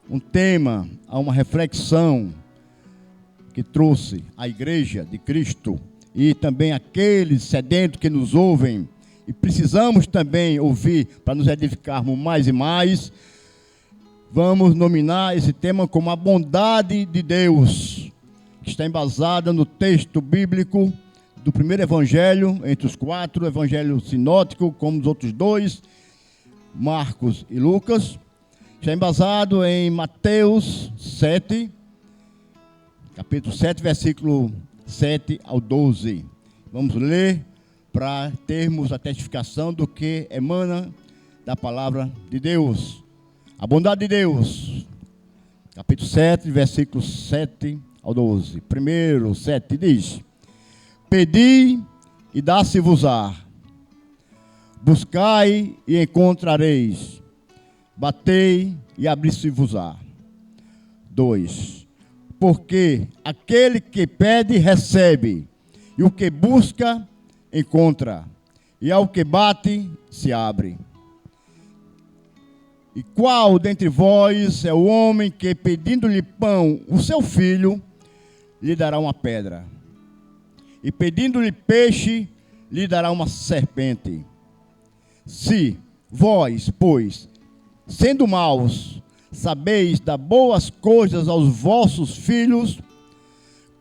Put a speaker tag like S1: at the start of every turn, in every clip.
S1: um tema, a uma reflexão que trouxe a Igreja de Cristo e também aqueles sedentos que nos ouvem e precisamos também ouvir para nos edificarmos mais e mais. Vamos nominar esse tema como a bondade de Deus, que está embasada no texto bíblico do primeiro evangelho, entre os 4, evangelho sinótico, como os outros 2, Marcos e Lucas. Está embasado em Mateus 7, capítulo 7, versículo 7 ao 12. Vamos ler para termos a testificação do que emana da palavra de Deus. A bondade de Deus, capítulo 7, versículo 7 ao 12. Primeiro, 7 diz: Pedi e dá-se-vos-á, buscai e encontrareis, batei e abri-se-vos-á. 2. Porque aquele que pede, recebe, e o que busca, encontra, e ao que bate, se abre. E qual dentre vós é o homem que, pedindo-lhe pão, o seu filho, lhe dará uma pedra? E pedindo-lhe peixe, lhe dará uma serpente? Se vós, pois, sendo maus, sabeis dar boas coisas aos vossos filhos,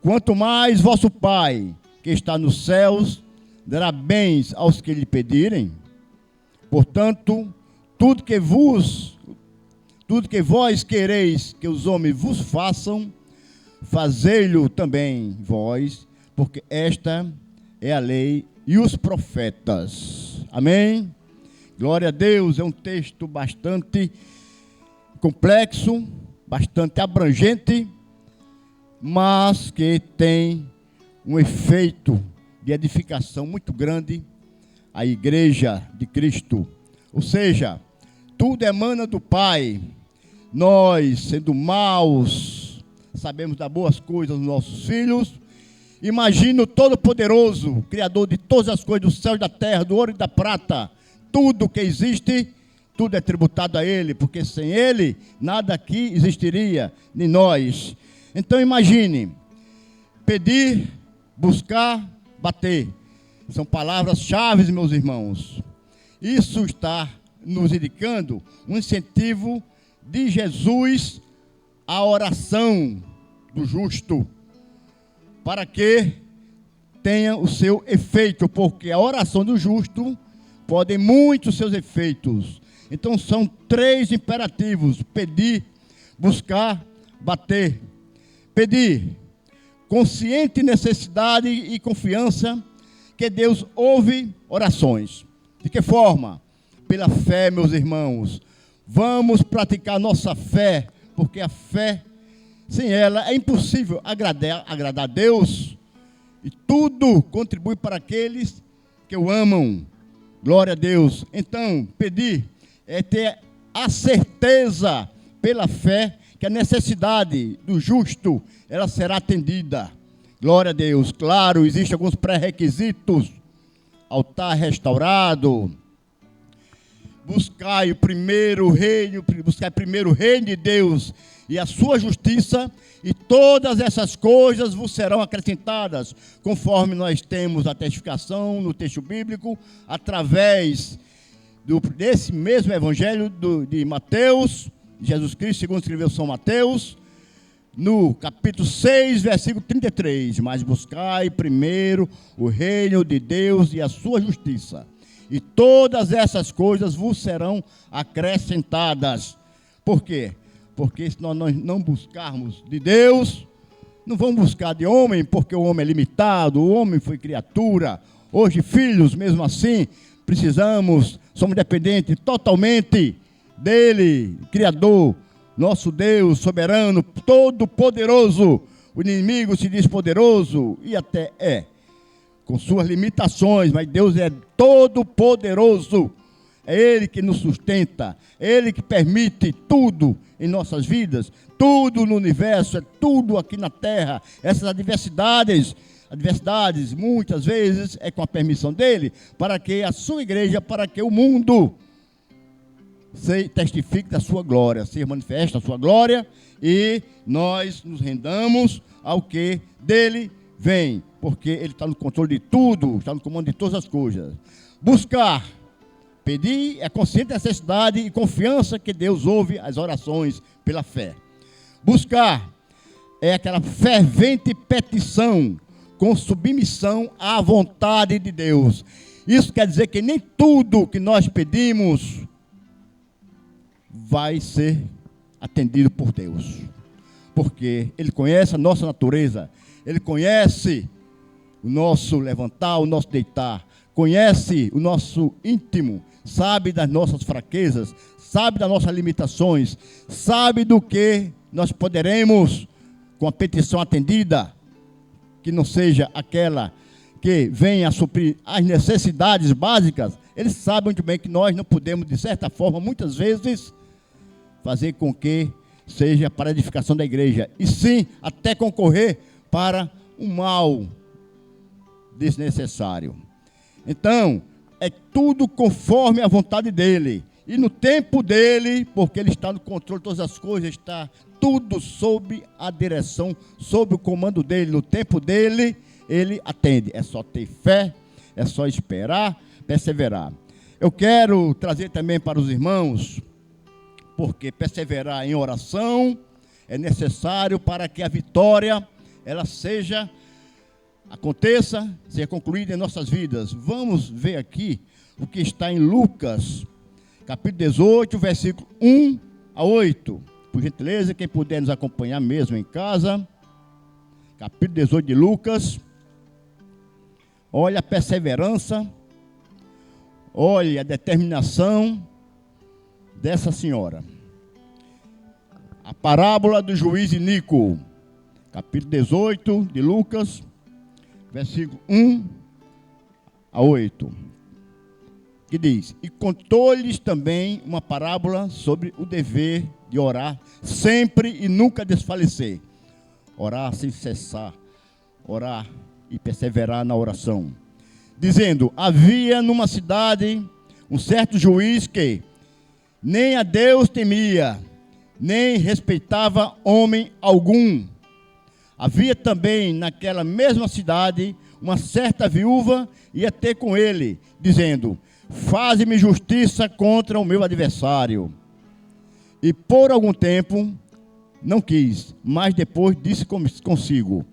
S1: quanto mais vosso Pai, que está nos céus, dará bens aos que lhe pedirem. Portanto, tudo que vós quereis que os homens vos façam, fazei-lo também vós, porque esta é a lei e os profetas. Amém? Glória a Deus. É um texto bastante complexo, bastante abrangente, mas que tem um efeito de edificação muito grande à Igreja de Cristo. Ou seja, tudo emana do Pai. Nós, sendo maus, sabemos dar boas coisas aos nossos filhos. Imagina o Todo-Poderoso, Criador de todas as coisas, do céu e da terra, do ouro e da prata. Tudo que existe, tudo é tributado a Ele, porque sem Ele, nada aqui existiria, nem nós. Então imagine, pedir, buscar, bater. São palavras-chave, meus irmãos. Isso está nos indicando um incentivo de Jesus à oração do justo, para que tenha o seu efeito, porque a oração do justo pode muitos seus efeitos. Então são 3 imperativos: pedir, buscar, bater. Pedir, consciente necessidade e confiança que Deus ouve orações. De que forma? Pela fé, meus irmãos. Vamos praticar nossa fé, porque a fé, sem ela, é impossível agradar a Deus. E tudo contribui para aqueles que o amam. Glória a Deus. Então, pedir é ter a certeza, pela fé, que a necessidade do justo, ela será atendida. Glória a Deus. Claro, existem alguns pré-requisitos. Altar restaurado. Buscai primeiro o reino de Deus e a sua justiça, e todas essas coisas vos serão acrescentadas, conforme nós temos a testificação no texto bíblico, através desse mesmo evangelho de Mateus, Jesus Cristo, segundo escreveu São Mateus, no capítulo 6, versículo 33, mas buscai primeiro o reino de Deus e a sua justiça, e todas essas coisas vos serão acrescentadas. Por quê? Porque se nós não buscarmos de Deus, não vamos buscar de homem, porque o homem é limitado, o homem foi criatura. Hoje, filhos, mesmo assim, somos dependentes totalmente dele, Criador, nosso Deus soberano, todo-poderoso. O inimigo se diz poderoso, e até é, com suas limitações, mas Deus é todo-poderoso. É Ele que nos sustenta, é Ele que permite tudo em nossas vidas, tudo no universo, é tudo aqui na terra. Essas adversidades, muitas vezes, é com a permissão dEle, para que a sua igreja, para que o mundo testifique da sua glória, se manifesta a sua glória, e nós nos rendamos ao que dele vem, porque ele está no controle de tudo, está no comando de todas as coisas. Buscar, pedir é consciente necessidade e confiança que Deus ouve as orações pela fé. Buscar é aquela fervente petição com submissão à vontade de Deus. Isso quer dizer que nem tudo que nós pedimos vai ser atendido por Deus, porque Ele conhece a nossa natureza, Ele conhece o nosso levantar, o nosso deitar, conhece o nosso íntimo, sabe das nossas fraquezas, sabe das nossas limitações, sabe do que nós poderemos, com a petição atendida, que não seja aquela que venha a suprir as necessidades básicas. Ele sabe muito bem que nós não podemos, de certa forma, muitas vezes, fazer com que seja para a edificação da igreja, e sim até concorrer para um mal desnecessário. Então, é tudo conforme a vontade dele, e no tempo dele, porque ele está no controle de todas as coisas, está tudo sob a direção, sob o comando dele, no tempo dele, ele atende. É só ter fé, é só esperar, perseverar. Eu quero trazer também para os irmãos, porque perseverar em oração é necessário para que a vitória ela aconteça, seja concluída em nossas vidas. Vamos ver aqui o que está em Lucas, capítulo 18, versículo 1 a 8. Por gentileza, quem puder nos acompanhar mesmo em casa. Capítulo 18 de Lucas. Olha a perseverança, olha a determinação dessa senhora. A parábola do juiz iníquo, capítulo 18 de Lucas, versículo 1 a 8, que diz: e contou-lhes também uma parábola sobre o dever de orar sempre e nunca desfalecer. Orar sem cessar, orar e perseverar na oração. Dizendo: havia numa cidade um certo juiz que nem a Deus temia, nem respeitava homem algum. Havia também naquela mesma cidade uma certa viúva, ia ter com ele, dizendo: faze-me justiça contra o meu adversário. E por algum tempo não quis, mas depois disse consigo: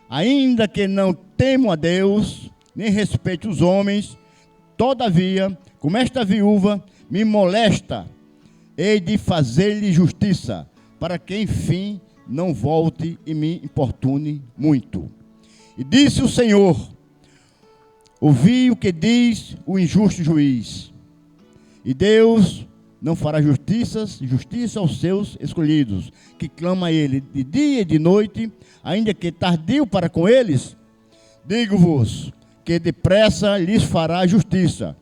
S1: ainda que não temo a Deus, nem respeite os homens, todavia, como esta viúva me molesta, hei de fazer-lhe justiça, para que enfim não volte e me importune muito. E disse o Senhor: ouvi o que diz o injusto juiz. E Deus não fará justiça aos seus escolhidos, que clama a ele de dia e de noite, ainda que tardio para com eles. Digo-vos que depressa lhes fará justiça.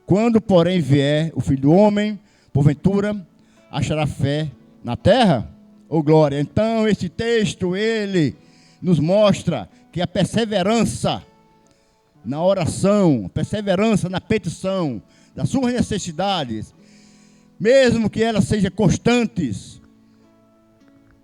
S1: Quando, porém, vier o Filho do Homem, porventura, achará fé na terra? Ou glória? Então, esse texto, ele nos mostra que a perseverança na oração, perseverança na petição das suas necessidades, mesmo que elas sejam constantes,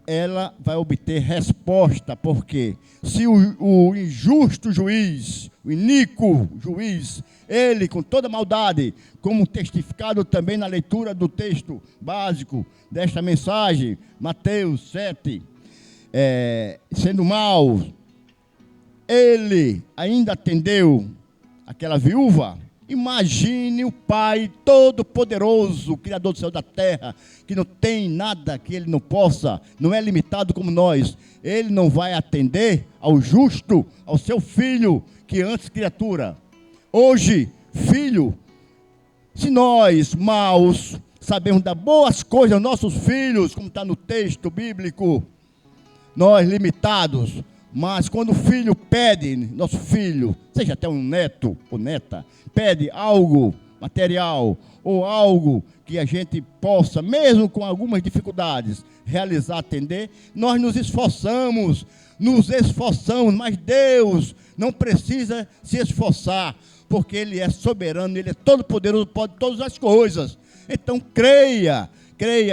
S1: ela vai obter resposta, porque se o injusto juiz, o iníquo juiz, ele com toda maldade, como testificado também na leitura do texto básico desta mensagem, Mateus 7, sendo mau, ele ainda atendeu aquela viúva. Imagine o Pai Todo-Poderoso, Criador do céu e da terra, que não tem nada que Ele não possa, não é limitado como nós. Ele não vai atender ao justo, ao seu filho, que antes criatura. Hoje, filho, se nós, maus, sabemos dar boas coisas aos nossos filhos, como está no texto bíblico, nós limitados, mas quando o filho pede, nosso filho, seja até um neto ou neta, pede algo material ou algo que a gente possa, mesmo com algumas dificuldades, realizar, atender, nós nos esforçamos, mas Deus não precisa se esforçar, porque Ele é soberano, Ele é todo poderoso, pode todas as coisas. Então creia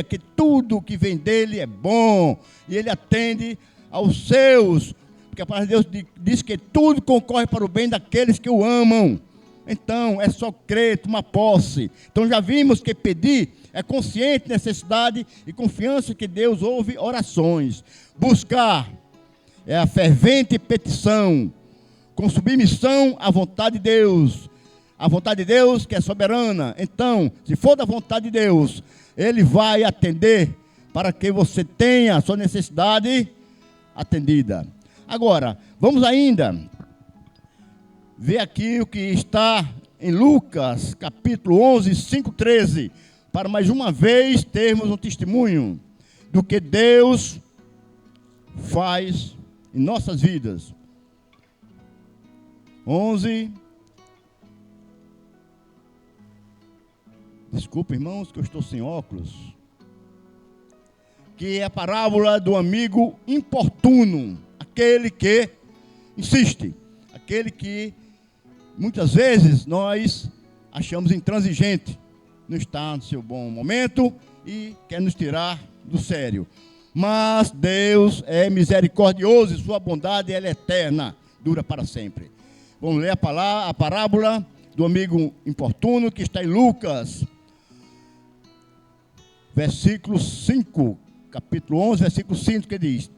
S1: que tudo que vem dele é bom, e ele atende aos seus, porque a palavra de Deus diz que tudo concorre para o bem daqueles que o amam. Então é só crer, tomar posse. Então já vimos que pedir é consciente necessidade e confiança que Deus ouve orações. Buscar é a fervente petição, com submissão à vontade de Deus. A vontade de Deus que é soberana. Então, se for da vontade de Deus, Ele vai atender para que você tenha a sua necessidade atendida. Agora, vamos ainda ver aqui o que está em Lucas, capítulo 11, 5:13, para mais uma vez termos um testemunho do que Deus faz em nossas vidas. 11. Desculpa, irmãos, que eu estou sem óculos. Que é a parábola do amigo importuno, aquele que insiste, aquele que muitas vezes nós achamos intransigente, não está no seu bom momento e quer nos tirar do sério. Mas Deus é misericordioso e sua bondade ela é eterna, dura para sempre. Vamos ler a parábola do amigo importuno que está em Lucas, versículo 5, capítulo 11, versículo 5, que diz: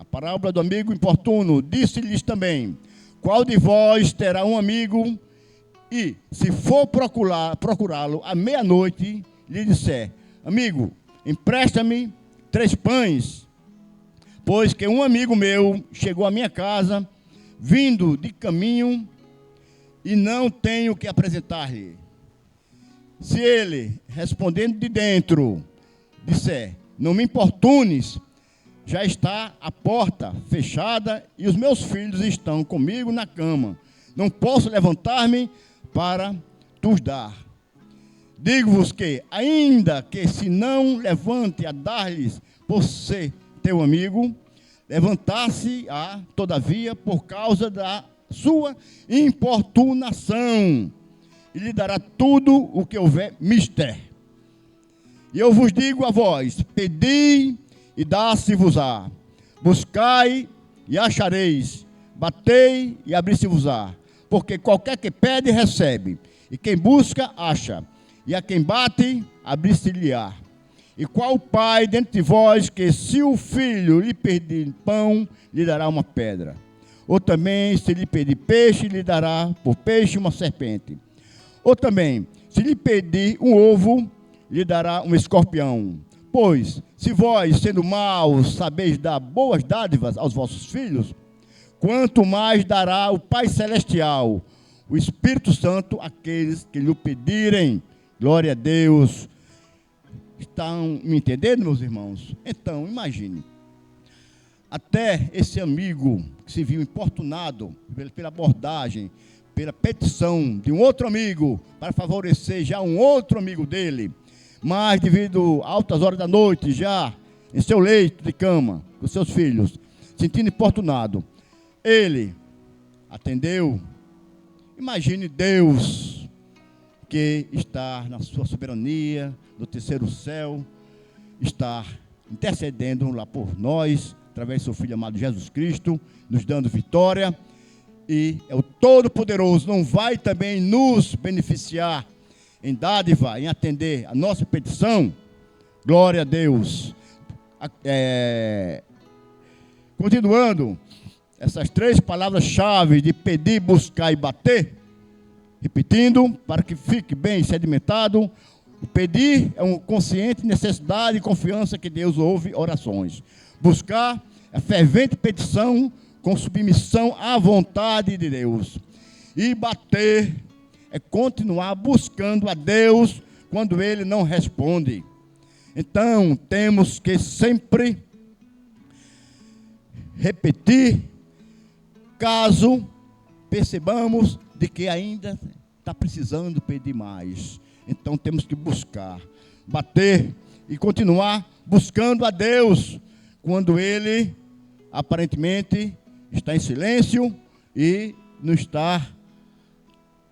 S1: a parábola do amigo importuno, disse-lhes também: qual de vós terá um amigo e, se for procurá-lo à meia-noite, lhe disser: amigo, empresta-me 3 pães, pois que um amigo meu chegou à minha casa, vindo de caminho, e não tenho o que apresentar-lhe. Se ele, respondendo de dentro, disser: não me importunes, já está a porta fechada e os meus filhos estão comigo na cama, não posso levantar-me para te dar. Digo-vos que, ainda que se não levante a dar-lhes por ser teu amigo, levantar-se-á, todavia, por causa da sua importunação, e lhe dará tudo o que houver mister. E eu vos digo a vós: pedi e dá-se-vos-á, buscai e achareis, batei e abri-se-vos-á, porque qualquer que pede, recebe, e quem busca, acha, e a quem bate, abrir-se-lhe-á. E qual pai dentre de vós que, se o filho lhe pedir pão, lhe dará uma pedra? Ou também, se lhe pedir peixe, lhe dará por peixe uma serpente? Ou também, se lhe pedir um ovo, lhe dará um escorpião? Pois, se vós, sendo maus, sabeis dar boas dádivas aos vossos filhos, quanto mais dará o Pai Celestial, o Espírito Santo, àqueles que lhe pedirem. Glória a Deus. Estão me entendendo, meus irmãos? Então, imagine. Até esse amigo que se viu importunado pela abordagem, pela petição de um outro amigo, para favorecer já um outro amigo dele, mas devido a altas horas da noite, já em seu leito de cama, com seus filhos, sentindo importunado, ele atendeu. Imagine Deus, que está na sua soberania, no terceiro céu, está intercedendo lá por nós, através do seu Filho amado Jesus Cristo, nos dando vitória, e é o Todo-Poderoso, não vai também nos beneficiar em dádiva, em atender a nossa petição? Glória a Deus. Continuando, essas 3 palavras-chave de pedir, buscar e bater, repetindo, para que fique bem sedimentado, o pedir é uma consciente necessidade e confiança que Deus ouve orações. Buscar é fervente petição com submissão à vontade de Deus. E bater é continuar buscando a Deus quando Ele não responde. Então, temos que sempre repetir, caso percebamos de que ainda está precisando pedir mais. Então, temos que buscar, bater e continuar buscando a Deus quando Ele aparentemente está em silêncio e não está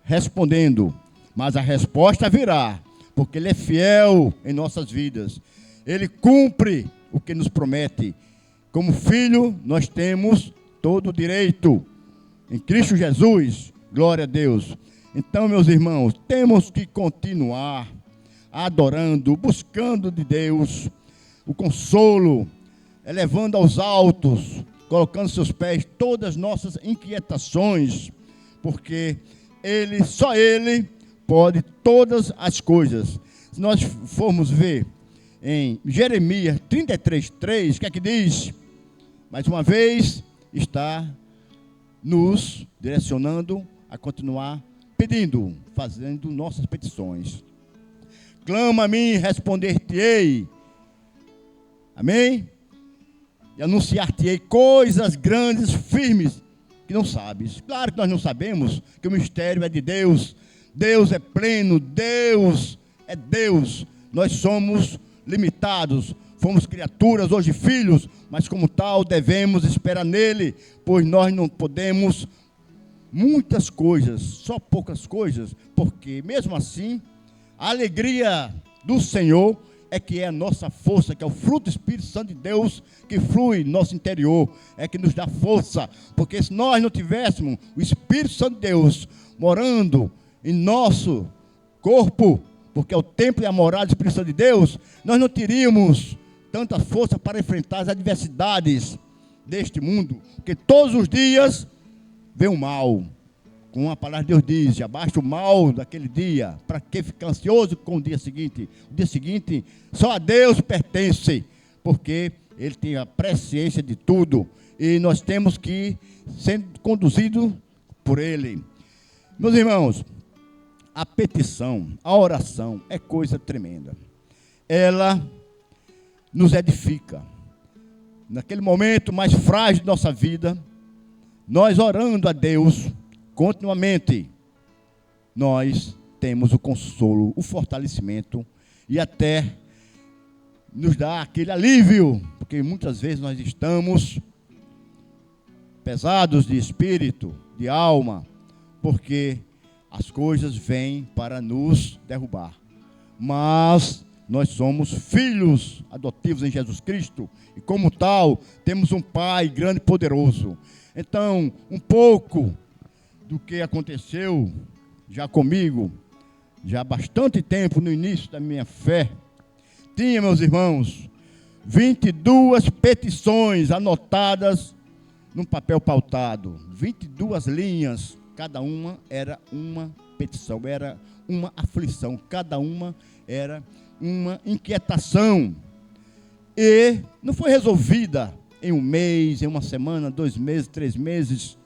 S1: respondendo. Mas a resposta virá, porque Ele é fiel em nossas vidas. Ele cumpre o que nos promete. Como filho, nós temos todo o direito em Cristo Jesus. Glória a Deus. Então, meus irmãos, temos que continuar adorando, buscando de Deus o consolo, elevando aos altos, colocando seus pés todas as nossas inquietações, porque só Ele pode todas as coisas. Se nós formos ver em Jeremias 33:3, o que é que diz? Mais uma vez, está nos direcionando a continuar pedindo, fazendo nossas petições. Clama a mim, responder-te-ei. Amém? E anunciar-te-ei coisas grandes, firmes, que não sabes. Claro que nós não sabemos que o mistério é de Deus. Deus é pleno, Deus é Deus. Nós somos limitados, fomos criaturas, hoje filhos, mas como tal devemos esperar nele, pois nós não podemos muitas coisas, só poucas coisas, porque mesmo assim, a alegria do Senhor é que é a nossa força, que é o fruto do Espírito Santo de Deus que flui no nosso interior, é que nos dá força, porque se nós não tivéssemos o Espírito Santo de Deus morando em nosso corpo, porque é o templo e a morada do Espírito Santo de Deus, nós não teríamos tanta força para enfrentar as adversidades deste mundo, porque todos os dias vem o mal. Como a palavra de Deus diz, já basta o mal daquele dia, para que ficar ansioso com o dia seguinte? O dia seguinte só a Deus pertence, porque Ele tem a presciência de tudo, e nós temos que ir sendo conduzidos por Ele. Meus irmãos, a petição, a oração é coisa tremenda. Ela nos edifica. Naquele momento mais frágil de nossa vida, nós orando a Deus continuamente, nós temos o consolo, o fortalecimento e até nos dá aquele alívio, porque muitas vezes nós estamos pesados de espírito, de alma, porque as coisas vêm para nos derrubar. Mas nós somos filhos adotivos em Jesus Cristo e como tal, temos um Pai grande e poderoso. Então, um pouco do que aconteceu já comigo, já há bastante tempo no início da minha fé, tinha, meus irmãos, 22 petições anotadas num papel pautado, 22 linhas, cada uma era uma petição, era uma aflição, cada uma era uma inquietação, e não foi resolvida em um mês, em uma semana, 2 meses, 3 meses,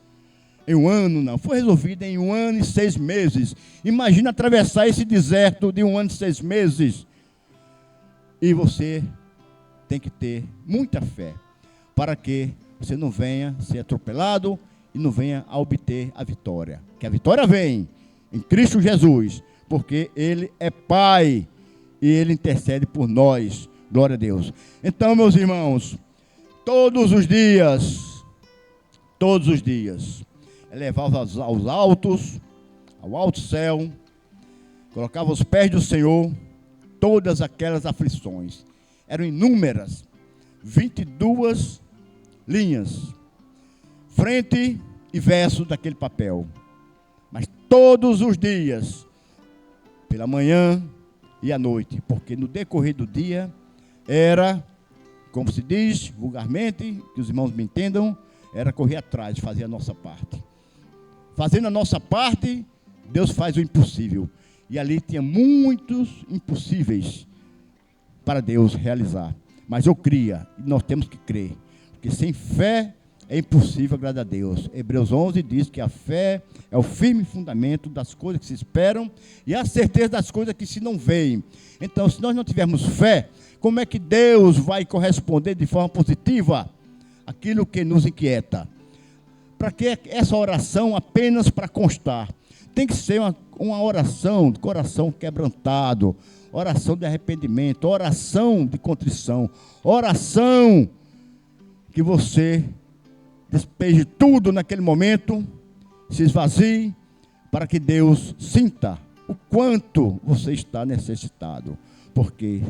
S1: em um ano, não. Foi resolvida em 1 ano e 6 meses. Imagina atravessar esse deserto de 1 ano e 6 meses. E você tem que ter muita fé para que você não venha ser atropelado e não venha a obter a vitória. Que a vitória vem em Cristo Jesus, porque Ele é Pai e Ele intercede por nós. Glória a Deus. Então, meus irmãos, todos os dias, elevava aos altos, ao alto céu, colocava aos pés do Senhor todas aquelas aflições. Eram inúmeras, 22 linhas, frente e verso daquele papel. Mas todos os dias, pela manhã e à noite, porque no decorrer do dia era, como se diz vulgarmente, que os irmãos me entendam, era correr atrás, fazer a nossa parte. Fazendo a nossa parte, Deus faz o impossível. E ali tinha muitos impossíveis para Deus realizar. Mas eu cria, e nós temos que crer. Porque sem fé é impossível agradar a Deus. Hebreus 11 diz que a fé é o firme fundamento das coisas que se esperam e a certeza das coisas que se não veem. Então, se nós não tivermos fé, como é que Deus vai corresponder de forma positiva aquilo que nos inquieta? Para que essa oração apenas para constar? Tem que ser uma oração de coração quebrantado, oração de arrependimento, oração de contrição, oração que você despeje tudo naquele momento, se esvazie, para que Deus sinta o quanto você está necessitado, porque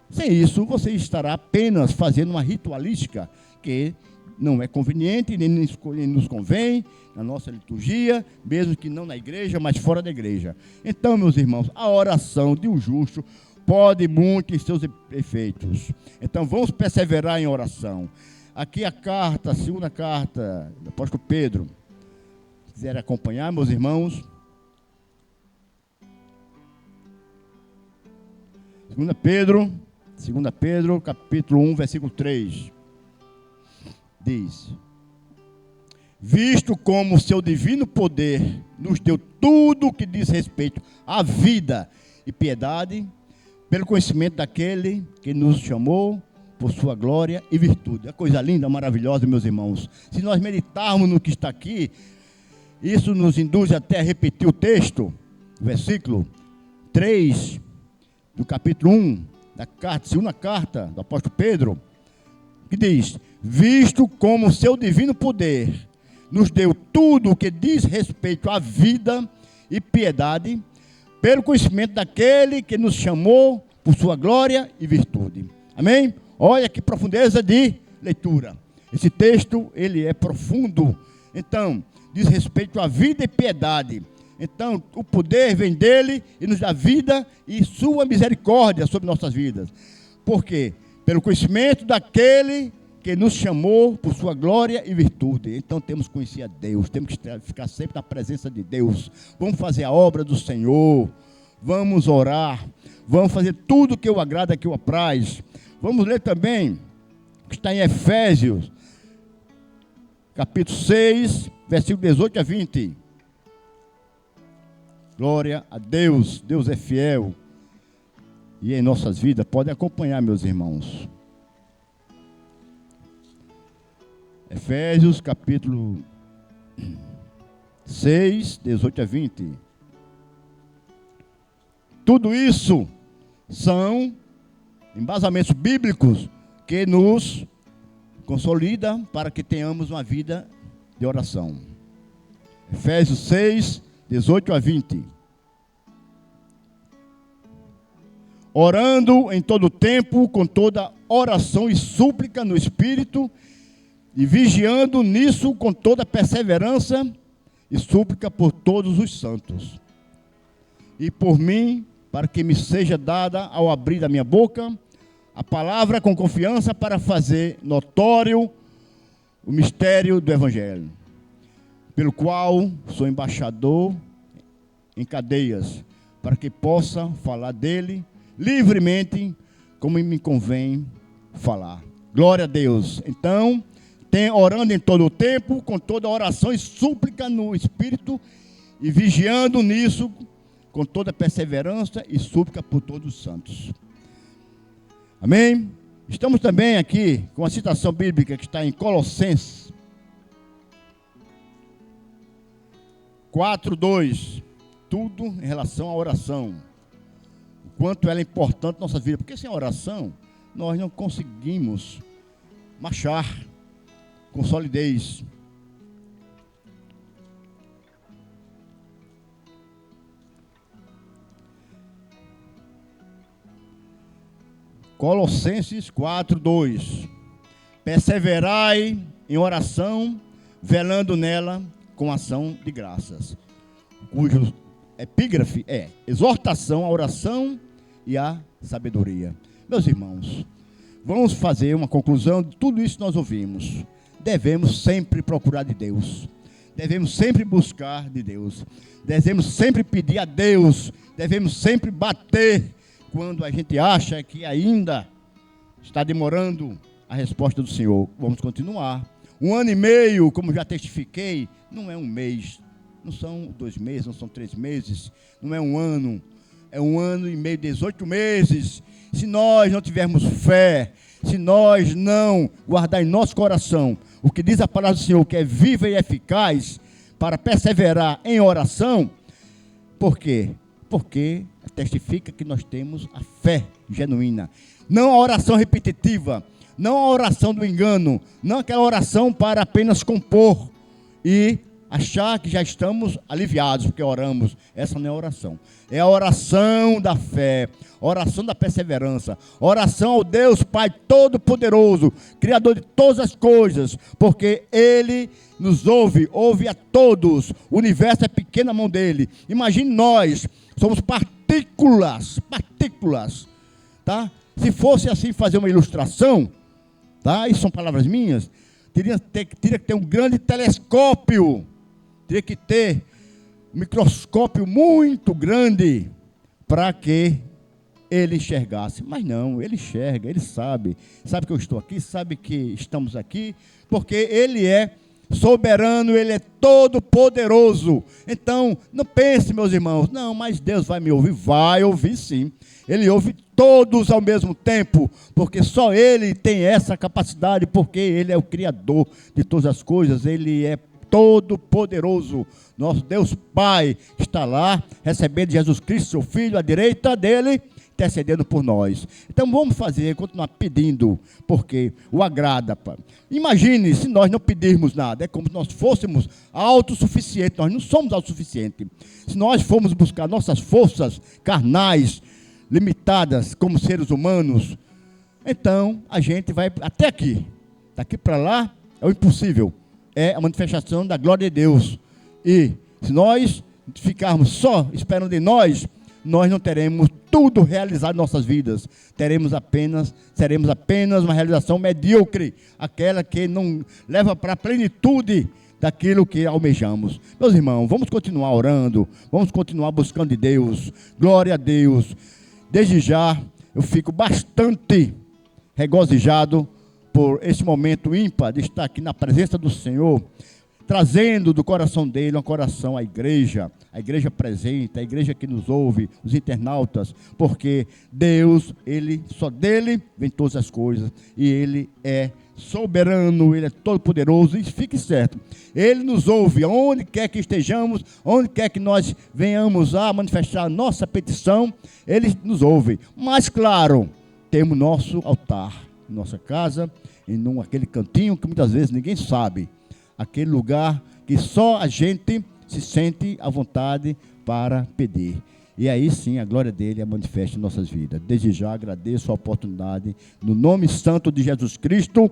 S1: sem isso você estará apenas fazendo uma ritualística que não é conveniente, nem nos convém na nossa liturgia, mesmo que não na igreja, mas fora da igreja. Então, meus irmãos, a oração de um justo pode muito em seus efeitos. Então, vamos perseverar em oração. Aqui a carta, a segunda carta do apóstolo Pedro. Se quiserem acompanhar, meus irmãos. 2 Pedro, capítulo 1, versículo 3. Diz: visto como o seu divino poder nos deu tudo o que diz respeito à vida e piedade, pelo conhecimento daquele que nos chamou por sua glória e virtude. É coisa linda, maravilhosa, meus irmãos. Se nós meditarmos no que está aqui, isso nos induz até a repetir o texto, versículo 3 do capítulo 1 da carta, segunda carta do apóstolo Pedro, que diz: visto como o seu divino poder nos deu tudo o que diz respeito à vida e piedade, pelo conhecimento daquele que nos chamou por sua glória e virtude. Amém? Olha que profundeza de leitura. Esse texto, ele é profundo. Então, diz respeito à vida e piedade. Então, o poder vem dele e nos dá vida e sua misericórdia sobre nossas vidas. Por quê? Pelo conhecimento daquele que nos chamou por sua glória e virtude. Então temos que conhecer a Deus, temos que ficar sempre na presença de Deus. Vamos fazer a obra do Senhor, vamos orar, vamos fazer tudo que o agrada, que o apraz. Vamos ler também o que está em Efésios, capítulo 6, versículo 18 a 20. Glória a Deus, Deus é fiel. E em nossas vidas, podem acompanhar, meus irmãos. Efésios, capítulo 6, 18 a 20. Tudo isso são embasamentos bíblicos que nos consolidam para que tenhamos uma vida de oração. Efésios 6, 18 a 20. Orando em todo tempo, com toda oração e súplica no Espírito, e vigiando nisso com toda perseverança e súplica por todos os santos. E por mim, para que me seja dada, ao abrir da minha boca, a palavra com confiança para fazer notório o mistério do Evangelho, pelo qual sou embaixador em cadeias, para que possa falar dele livremente, como me convém falar. Glória a Deus. Então, orando em todo o tempo, com toda oração e súplica no Espírito, e vigiando nisso, com toda perseverança e súplica por todos os santos. Amém? Estamos também aqui com a citação bíblica que está em Colossenses 4:2. Tudo em relação à oração. O quanto ela é importante na nossa vida. Porque sem oração, nós não conseguimos marchar com solidez. Colossenses 4:2. Perseverai em oração, velando nela com ação de graças. Cujo epígrafe é exortação à oração e à sabedoria. Meus irmãos, vamos fazer uma conclusão de tudo isso que nós ouvimos. Devemos sempre procurar de Deus. Devemos sempre buscar de Deus. Devemos sempre pedir a Deus. Devemos sempre bater quando a gente acha que ainda está demorando a resposta do Senhor. Vamos continuar. 1 ano e meio, como já testifiquei, não é um mês. Não são 2 meses, não são 3 meses. Não é um ano. É 1 ano e meio, 18 meses. Se nós não tivermos fé, se nós não guardar em nosso coração o que diz a palavra do Senhor, que é viva e eficaz, para perseverar em oração, por quê? Porque testifica que nós temos a fé genuína. Não a oração repetitiva, não a oração do engano, não aquela oração para apenas compor e achar que já estamos aliviados porque oramos. Essa não é oração. É a oração da fé, oração da perseverança, oração ao Deus Pai Todo-Poderoso, Criador de todas as coisas, porque Ele nos ouve a todos. O universo é pequeno na mão dele. Imagine nós, somos partículas, tá? Se fosse assim fazer uma ilustração, tá? Isso são palavras minhas, teria que ter um grande telescópio, teria que ter um microscópio muito grande para que ele enxergasse. Mas não, ele enxerga, ele sabe que eu estou aqui, sabe que estamos aqui, porque ele é soberano, ele é todo poderoso. Então, não pense, meus irmãos, não, mas Deus vai me ouvir. Vai ouvir sim. Ele ouve todos ao mesmo tempo, porque só Ele tem essa capacidade, porque Ele é o Criador de todas as coisas, Ele é todo poderoso. Nosso Deus Pai está lá, recebendo Jesus Cristo, seu Filho, à direita dele, intercedendo por nós. Então vamos continuar pedindo, porque o agrada, Pai. Imagine se nós não pedirmos nada, é como se nós fôssemos autossuficientes. Nós não somos autossuficientes. Se nós formos buscar nossas forças carnais, limitadas como seres humanos, então a gente vai até aqui. Daqui para lá é o impossível. É a manifestação da glória de Deus. E se nós ficarmos só esperando em nós não teremos tudo realizado em nossas vidas. Seremos apenas uma realização medíocre, aquela que não leva para a plenitude daquilo que almejamos. Meus irmãos, vamos continuar orando, vamos continuar buscando de Deus. Glória a Deus. Desde já, eu fico bastante regozijado por esse momento ímpar de estar aqui na presença do Senhor, trazendo do coração dele um coração à igreja presente, a igreja que nos ouve, os internautas, porque Deus, só dele vem todas as coisas, e ele é soberano, ele é todo poderoso, e fique certo, ele nos ouve, onde quer que estejamos, onde quer que nós venhamos a manifestar a nossa petição, ele nos ouve. Mas claro, temos nosso altar, nossa casa, em aquele cantinho que muitas vezes ninguém sabe, aquele lugar que só a gente se sente à vontade para pedir. E aí sim a glória dele é manifesta em nossas vidas. Desde já agradeço a oportunidade, no nome santo de Jesus Cristo.